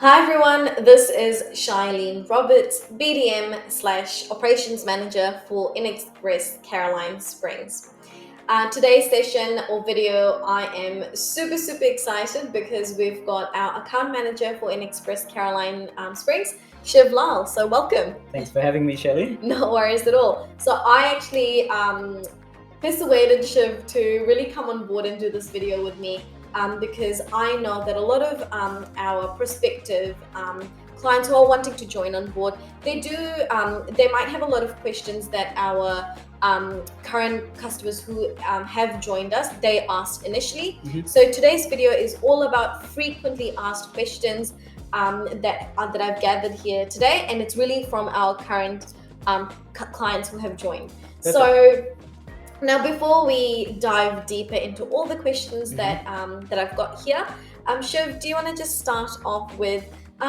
Hi everyone, this is Sheyleen Roberts, BDM/Operations Manager for InXpress Caroline Springs. Today's session or video, I am super excited because we've got our account manager for InXpress Caroline Springs, Shiv Lal. So welcome. Thanks for having me, Sheyleen. No worries at all. So I actually persuaded Shiv to really come on board and do this video with me. Because I know that a lot of our prospective clients who are wanting to join on board, they might have a lot of questions that our current customers who have joined us, they asked initially. So today's video is all about frequently asked questions that I've gathered here today, and it's really from our current clients who have joined. Perfect. So now, before we dive deeper into all the questions that I've got here, Shiv, do you want to just start off with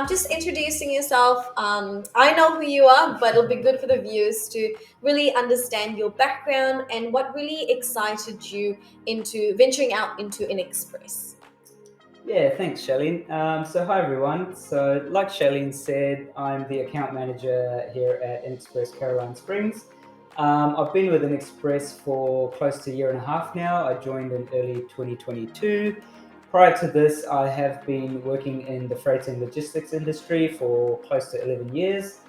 just introducing yourself? I know who you are, but it'll be good for the viewers to really understand your background and what really excited you into venturing out into InXpress. Yeah, thanks, Sheyleen. So hi, everyone. So like Sheyleen said, I'm the account manager here at InXpress Caroline Springs. I've been with InXpress for close to a year and a half now. I joined in early 2022. Prior to this, I have been working in the freight and logistics industry for close to 11 years.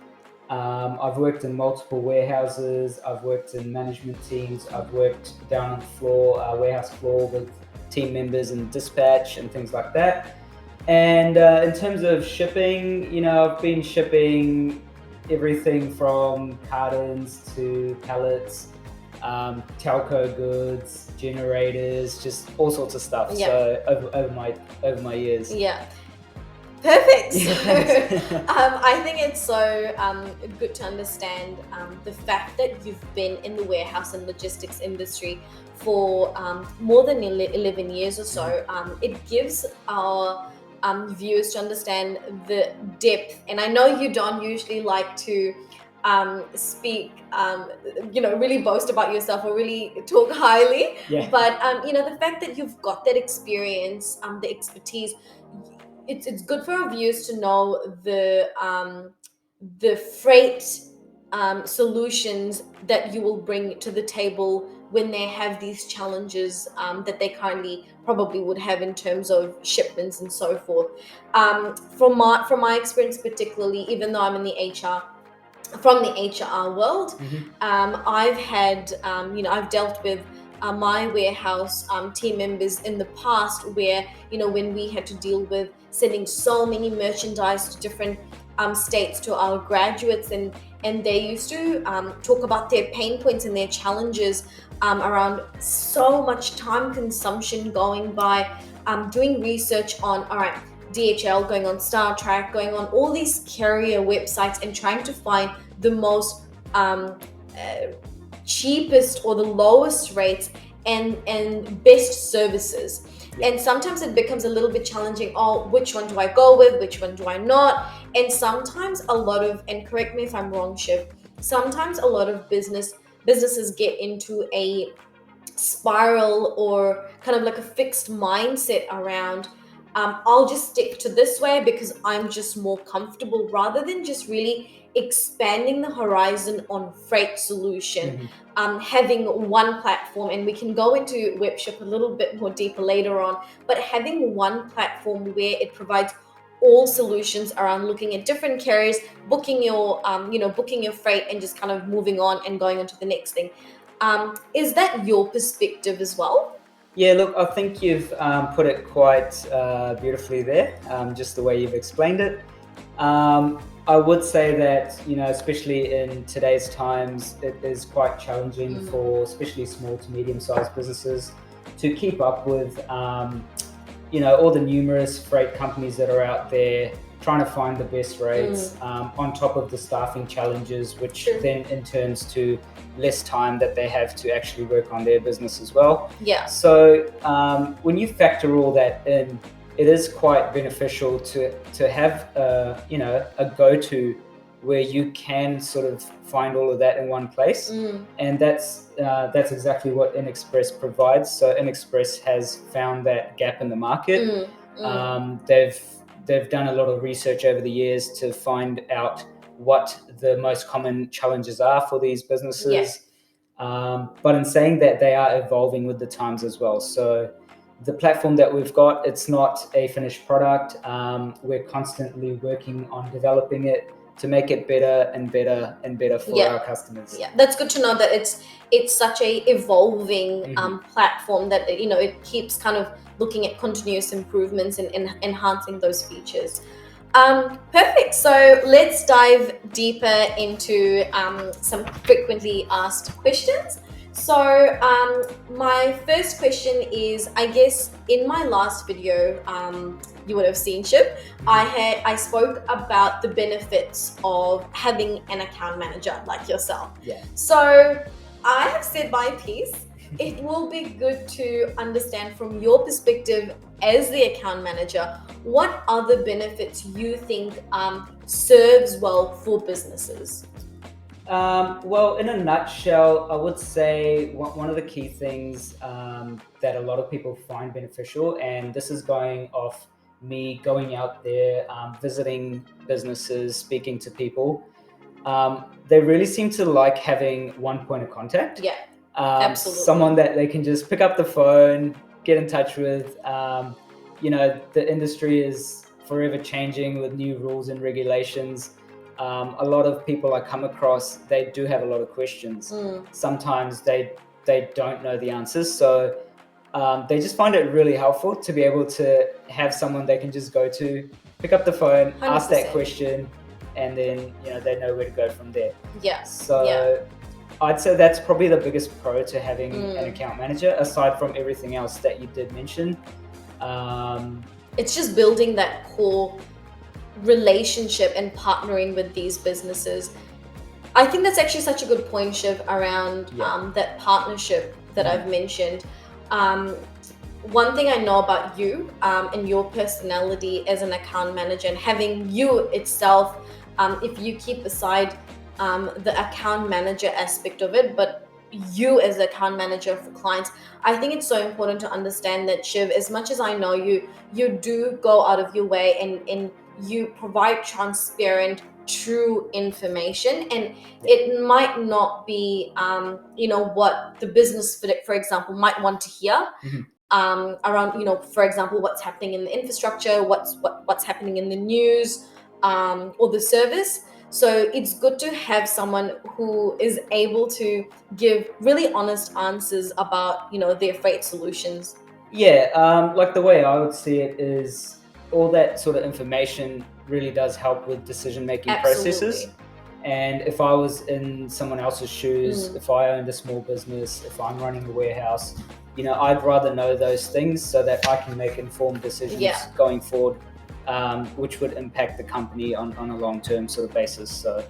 I've worked in multiple warehouses. I've worked in management teams. I've worked down on the floor, warehouse floor with team members and dispatch and things like that. And in terms of shipping, I've been shipping everything from cartons to pallets, telco goods, generators, just all sorts of stuff. Yeah. So over my years. Yeah. Perfect. Yeah, I think it's so good to understand the fact that you've been in the warehouse and logistics industry for more than 11 years or so. It gives our viewers to understand the depth. And I know you don't usually like to speak, really boast about yourself or really talk highly. Yeah. But, the fact that you've got that experience, the expertise, it's good for our viewers to know the freight solutions that you will bring to the table when they have these challenges that they currently probably would have in terms of shipments and so forth. From my experience, particularly, even though I'm in the from the HR world, I've had I've dealt with my warehouse team members in the past where, when we had to deal with sending so many merchandise to different states to our graduates, and they used to talk about their pain points and their challenges around so much time consumption going by doing research on, all right, DHL, going on Star Trek, going on all these carrier websites and trying to find the most cheapest or the lowest rates and best services. And sometimes it becomes a little bit challenging. Oh, which one do I go with? Which one do I not? And sometimes and correct me if I'm wrong, Shiv, sometimes a lot of businesses get into a spiral or kind of like a fixed mindset around I'll just stick to this way because I'm just more comfortable, rather than just really expanding the horizon on freight solution. Having one platform, and we can go into Webship a little bit more deeper later on, but having one platform where it provides all solutions around looking at different carriers, booking your freight, and just kind of moving on and going on to the next thing. Is that your perspective as well? Yeah, look, I think you've put it quite beautifully there, just the way you've explained it. I would say that, especially in today's times, it is quite challenging for especially small to medium-sized businesses to keep up with, all the numerous freight companies that are out there trying to find the best rates, on top of the staffing challenges, which then in turns to less time that they have to actually work on their business as well. Yeah. So when you factor all that in, it is quite beneficial to have a go-to where you can sort of find all of that in one place, and that's exactly what InXpress provides. So InXpress has found that gap in the market. they've done a lot of research over the years to find out what the most common challenges are for these businesses. But in saying that, they are evolving with the times as well. So the platform that we've got, it's not a finished product. We're constantly working on developing it to make it better and better and better for our customers. Yeah, that's good to know that it's such a evolving platform that it keeps kind of looking at continuous improvements and enhancing those features. Perfect. So let's dive deeper into some frequently asked questions. So my first question is, I guess in my last video, you would have seen, Shiv, I spoke about the benefits of having an account manager like yourself. Yeah. So I have said my piece. It will be good to understand from your perspective as the account manager, what other benefits you think serves well for businesses. Well, in a nutshell, I would say one of the key things that a lot of people find beneficial, and this is going off me going out there, visiting businesses, speaking to people, they really seem to like having one point of contact. Yeah, absolutely. Someone that they can just pick up the phone, get in touch with. The industry is forever changing with new rules and regulations. A lot of people I come across, they do have a lot of questions. Sometimes they don't know the answers, so they just find it really helpful to be able to have someone they can just go to, pick up the phone, 100%. Ask that question, and then they know where to go from there. Yeah. So I'd say that's probably the biggest pro to having an account manager, aside from everything else that you did mention. It's just building that core relationship and partnering with these businesses. I think that's actually such a good point, Shiv, around that partnership that I've mentioned. One thing I know about you and your personality as an account manager, and having you itself, if you keep aside the account manager aspect of it, but you as the account manager for clients, I think it's so important to understand that, Shiv, as much as I know you do go out of your way and you provide transparent, true information, and it might not be what the business, for example, might want to hear around for example, what's happening in the infrastructure, what's happening in the news, or the service. So it's good to have someone who is able to give really honest answers about their freight solutions. Like the way I would see it is, all that sort of information really does help with decision-making processes. And if I was in someone else's shoes, if I owned a small business, if I'm running a warehouse, I'd rather know those things so that I can make informed decisions going forward, which would impact the company on a long-term sort of basis. So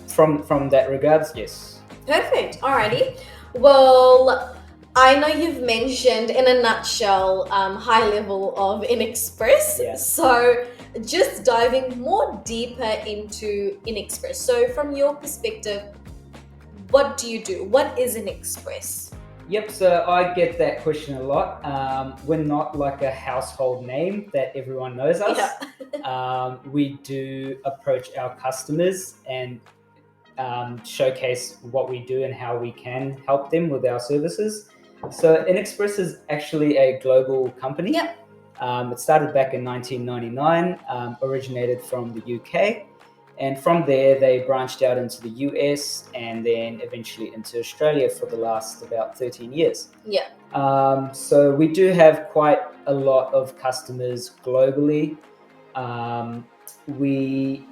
from that regards, yes. Perfect. Alrighty. Well, I know you've mentioned in a nutshell high level of InXpress. So just diving more deeper into InXpress. So from your perspective, what do you do? What is InXpress? Yep, so I get that question a lot. We're not like a household name that everyone knows us. We do approach our customers and showcase what we do and how we can help them with our services. So InXpress is actually a global company. It started back in 1999, originated from the UK. And from there, they branched out into the US and then eventually into Australia for the last about 13 years. So we do have quite a lot of customers globally. We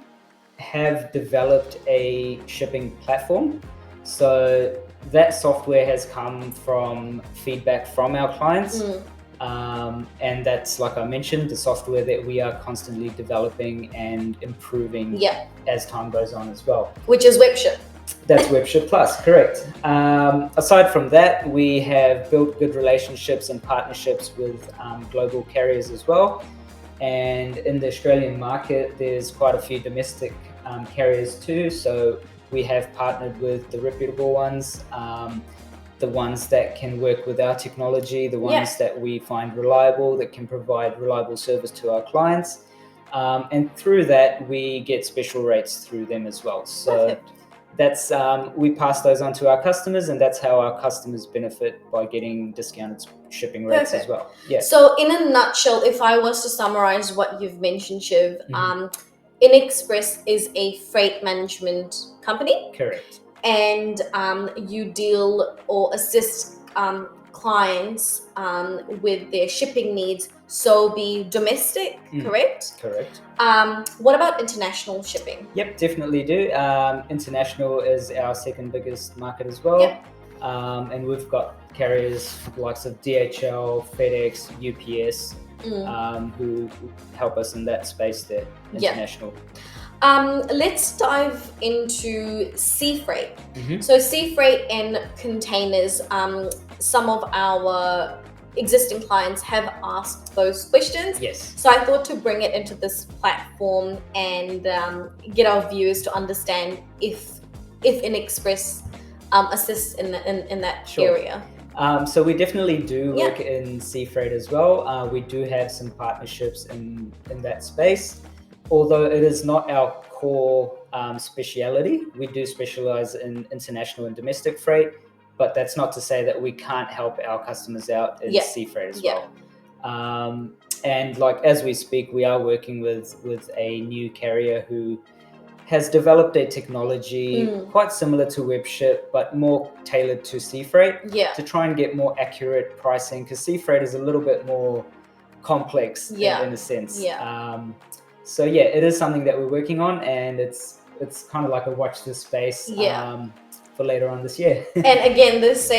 have developed a shipping platform. So that software has come from feedback from our clients. And that's, like I mentioned, the software that we are constantly developing and improving as time goes on as well. Which is WebShip. That's WebShip Plus, correct. Aside from that, we have built good relationships and partnerships with global carriers as well. And in the Australian market, there's quite a few domestic carriers too. So we have partnered with the reputable ones. the ones that can work with our technology, the ones that we find reliable, that can provide reliable service to our clients. And through that, we get special rates through them as well. So Perfect. that's we pass those on to our customers, and that's how our customers benefit by getting discounted shipping rates as well. Yeah. So in a nutshell, if I was to summarize what you've mentioned, Shiv, InXpress is a freight management company. Correct. And you deal or assist clients with their shipping needs, so be domestic, correct? Correct. What about international shipping? Yep, definitely do. International is our second biggest market as well. Yep. And we've got carriers likes of DHL, FedEx, UPS, who help us in that space there, international. Let's dive into sea freight. So sea freight and containers, some of our existing clients have asked those questions. Yes. So I thought to bring it into this platform and get our viewers to understand if InXpress assists in that area. So we definitely do work in sea freight as well. We do have some partnerships in that space. Although it is not our core speciality, we do specialize in international and domestic freight, but that's not to say that we can't help our customers out in sea freight as well. And like as we speak, we are working with a new carrier who has developed a technology quite similar to WebShip, but more tailored to sea freight to try and get more accurate pricing, because sea freight is a little bit more complex in a sense. So yeah, it is something that we're working on, and it's kind of like a watch this space for later on this year. And again, this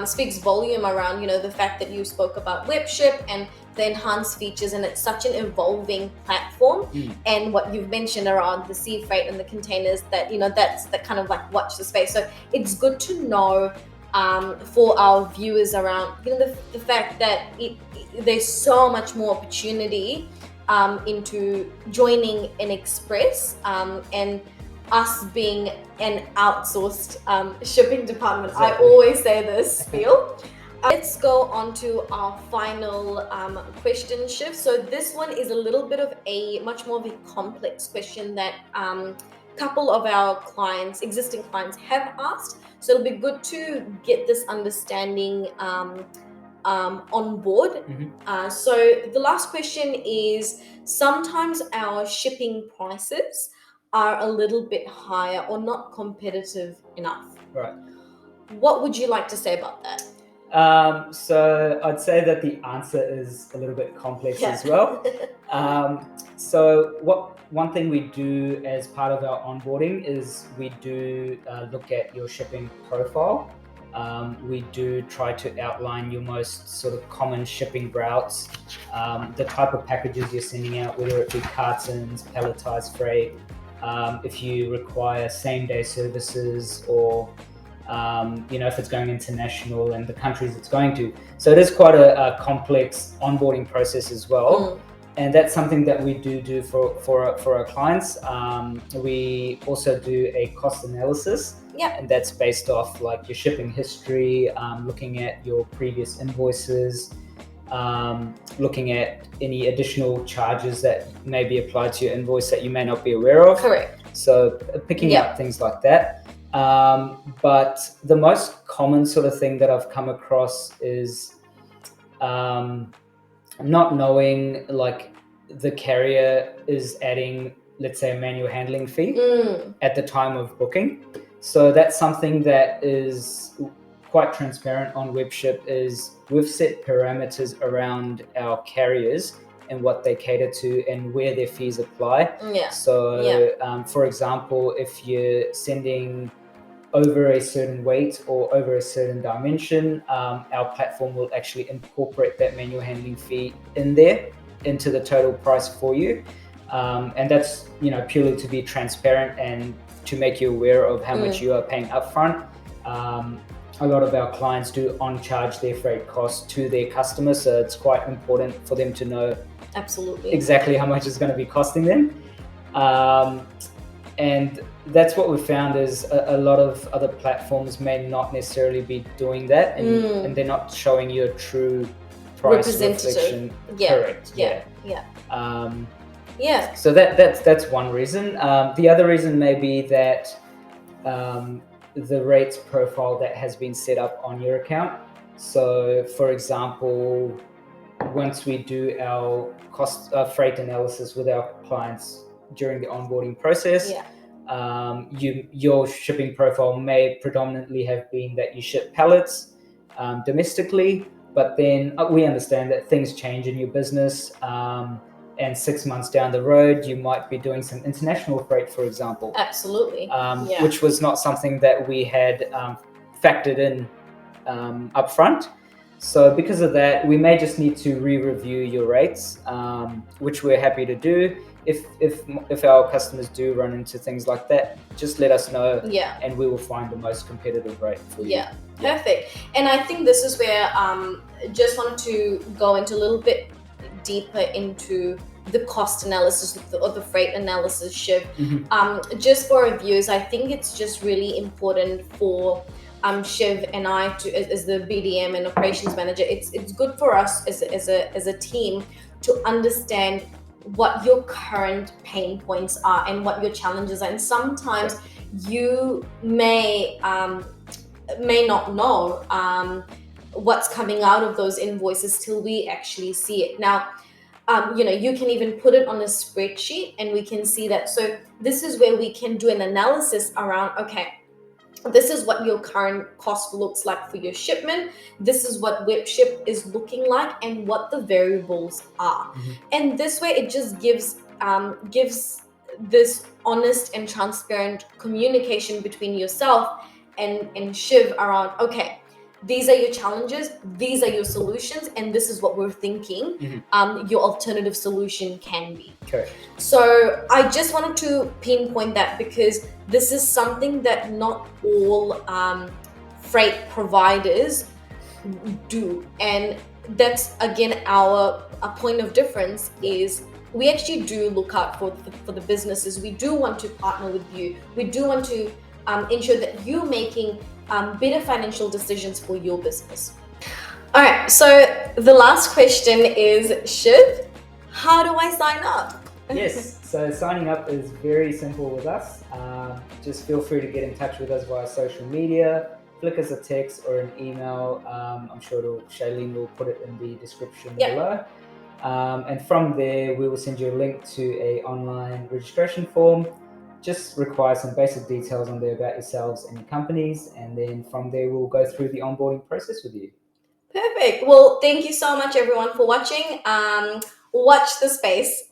speaks volume around the fact that you spoke about WebShip and the enhanced features, and it's such an evolving platform. And what you've mentioned around the sea freight and the containers, that that's the kind of like watch the space. So it's good to know for our viewers around the fact that there's so much more opportunity into joining InXpress and us being an outsourced shipping department. I always say this spiel. Let's go on to our final question, Shiv. So this one is a little bit of a much more of a complex question that a couple of our existing clients have asked. So it'll be good to get this understanding on board. So the last question is, sometimes our shipping prices are a little bit higher or not competitive enough. Right. What would you like to say about that? So I'd say that the answer is a little bit complex as well. So one thing we do as part of our onboarding is we do look at your shipping profile. We do try to outline your most sort of common shipping routes, the type of packages you're sending out, whether it be cartons, palletized freight, if you require same-day services, or if it's going international and the countries it's going to. So it is quite a complex onboarding process as well. And that's something that we do for our clients. We also do a cost analysis. And that's based off like your shipping history, looking at your previous invoices, looking at any additional charges that may be applied to your invoice that you may not be aware of. Correct. So picking up things like that. But the most common sort of thing that I've come across is not knowing like the carrier is adding, let's say, a manual handling fee at the time of booking. So that's something that is quite transparent on WebShip. Is we've set parameters around our carriers and what they cater to and where their fees apply. So for example, if you're sending over a certain weight or over a certain dimension, our platform will actually incorporate that manual handling fee into the total price for you. And that's purely to be transparent and to make you aware of how much you are paying upfront. A lot of our clients do on-charge their freight costs to their customers, so it's quite important for them to know absolutely exactly how much it's going to be costing them. And that's what we found is a lot of other platforms may not necessarily be doing that, and they're not showing you a true price Representative. reflection. Yeah. Correct. Yeah. Yeah. So that's one reason. The other reason may be that the rates profile that has been set up on your account. So, for example, once we do our cost freight analysis with our clients during the onboarding process, your shipping profile may predominantly have been that you ship pallets domestically, but then we understand that things change in your business. And 6 months down the road, you might be doing some international freight, for example. Absolutely. Which was not something that we had factored in up front. So because of that, we may just need to re-review your rates, which we're happy to do. If our customers do run into things like that, just let us know, and we will find the most competitive rate for you. Yeah, perfect. And I think this is where just wanted to go into a little bit deeper into the cost analysis or the freight analysis, Shiv. Just for our viewers, I think it's just really important for Shiv and I to, as the BDM and operations manager, it's good for us as a team to understand what your current pain points are and what your challenges are. And sometimes you may not know what's coming out of those invoices till we actually see it. Now, you can even put it on a spreadsheet and we can see that. So this is where we can do an analysis around, okay, this is what your current cost looks like for your shipment. This is what WebShip is looking like and what the variables are. And this way it just gives this honest and transparent communication between yourself and Shiv around, okay, these are your challenges, these are your solutions, and this is what we're thinking your alternative solution can be. Correct. So I just wanted to pinpoint that because this is something that not all freight providers do. And that's, again, our point of difference is we actually do look out for the businesses. We do want to partner with you. We do want to ensure that you're making better financial decisions for your business. All right, so the last question is, Shiv, how do I sign up? Yes, so signing up is very simple with us. Just feel free to get in touch with us via social media, flick us a text or an email. I'm sure Sheyleen will put it in the description below. And from there, we will send you a link to an online registration form. Just require some basic details on there about yourselves and your companies, and then from there we'll go through the onboarding process with you. Perfect. Well, thank you so much everyone for watching. Watch the space.